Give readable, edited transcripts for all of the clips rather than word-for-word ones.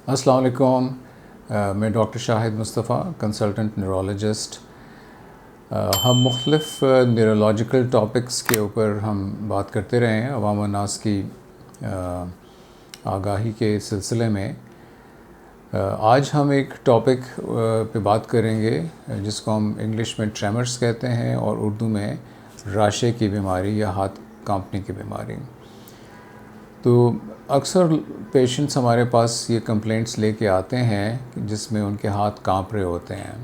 अस्सलाम वालेकुम। मैं doctor Shahid Mustafa, consultant neurologist. हम मुख्तलिफ़ न्यूरोलॉजिकल टॉपिक्स के ऊपर हम बात करते रहे हैं अवाम व नास की आगाही के सिलसिले में। आज हम एक टॉपिक पे बात करेंगे जिसको हम इंग्लिश में ट्रेमर्स कहते हैं और उर्दू में राशे की बीमारी या हाथ कांपने की बीमारी। तो अक्सर पेशेंट्स हमारे पास ये कंप्लेंट्स लेके आते हैं जिसमें उनके हाथ कांप रहे होते हैं।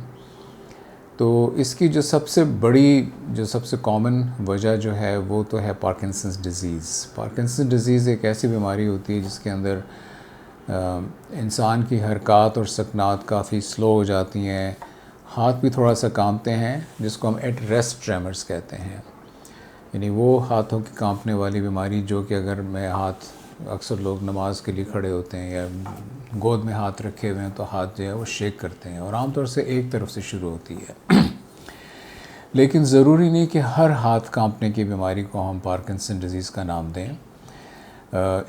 तो इसकी जो सबसे कॉमन वजह जो है वो तो है पार्किंसंस डिज़ीज़। पार्किंसंस डिज़ीज़ एक ऐसी बीमारी होती है जिसके अंदर इंसान की हरकत और सकनात काफ़ी स्लो हो जाती हैं, हाथ भी थोड़ा सा कांपते हैं, जिसको हम एट रेस्ट ट्रेमर्स कहते हैं। यानी वो हाथों की कांपने वाली बीमारी जो कि अगर मैं हाथ, अक्सर लोग नमाज के लिए खड़े होते हैं या गोद में हाथ रखे हुए हैं तो हाथ जो है वो शेक करते हैं और आमतौर से एक तरफ से शुरू होती है। लेकिन ज़रूरी नहीं कि हर हाथ कांपने की बीमारी को हम पार्किंसन डिज़ीज़ का नाम दें।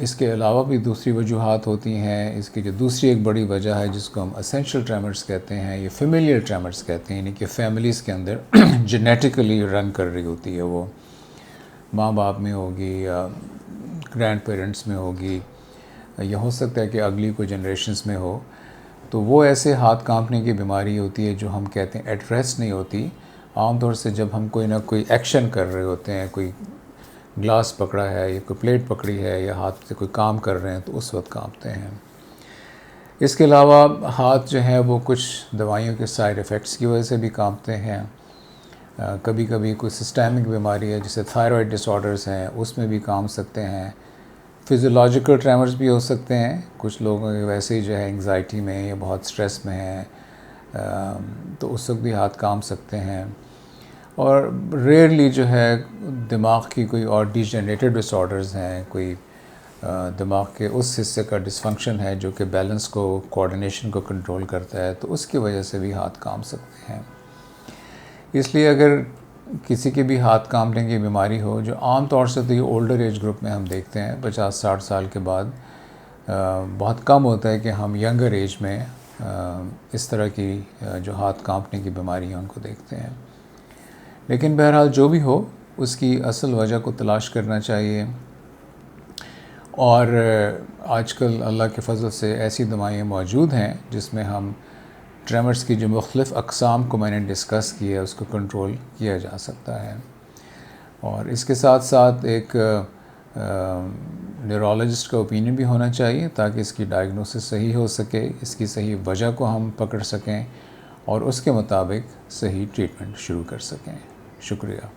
इसके अलावा भी दूसरी वजूहात होती हैं। इसकी जो दूसरी एक बड़ी वजह है जिसको हम एसेंशियल ट्रेमर्स कहते हैं, ये फेमिलियल ट्रेमर्स कहते हैं, यानी कि फैमिलीज़ के अंदर जेनेटिकली रन कर रही होती है। वो माँ बाप में होगी या ग्रैंड पेरेंट्स में होगी या हो सकता है कि अगली कोई जनरेशन्स में हो। तो वो ऐसे हाथ कांपने की बीमारी होती है जो हम कहते हैं एट रेस्ट नहीं होती। आमतौर से जब हम कोई ना कोई एक्शन कर रहे होते हैं, कोई ग्लास पकड़ा है या कोई प्लेट पकड़ी है या हाथ से कोई काम कर रहे हैं, तो उस वक्त कांपते हैं। इसके अलावा हाथ जो है वो कुछ दवाइयों के साइड इफ़ेक्ट्स की वजह से भी कांपते हैं। कभी कभी कोई सिस्टेमिक बीमारी है जैसे थायराइड डिसऑर्डर्स हैं, उसमें भी काम सकते हैं। फिज़ियोलॉजिकल ट्रेमर्स भी हो सकते हैं। कुछ लोगों के वैसे ही जो है एंग्जाइटी में या बहुत स्ट्रेस में है, तो उस वक्त भी हाथ कांप सकते हैं। और रेयरली जो है दिमाग की कोई और डिजेनरेटिव डिसऑर्डर्स हैं, कोई दिमाग के उस हिस्से का डिसफंक्शन है जो कि बैलेंस को, कोऑर्डिनेशन को कंट्रोल करता है, तो उसकी वजह से भी हाथ कांप सकते हैं। इसलिए अगर किसी के भी हाथ कांपने की बीमारी हो, जो आम तौर से तो ये ओल्डर एज ग्रुप में हम देखते हैं 50-60 साल के बाद, बहुत कम होता है कि हम यंगर एज में इस तरह की जो हाथ कांपने की बीमारी है उनको देखते हैं। लेकिन बहरहाल जो भी हो, उसकी असल वजह को तलाश करना चाहिए। और आजकल अल्लाह के फ़ज़ल से ऐसी दवाइयाँ मौजूद हैं जिसमें हम ट्रेमर्स की जो मुख्तलिफ़ अक़साम को मैंने डिस्कस किया है उसको कंट्रोल किया जा सकता है। और इसके साथ साथ एक न्यूरोलॉजिस्ट का ओपिनियन भी होना चाहिए ताकि इसकी डायग्नोसिस सही हो सके, इसकी सही वजह को हम पकड़ सकें और उसके मुताबिक सही ट्रीटमेंट शुरू कर सकें। शुक्रिया।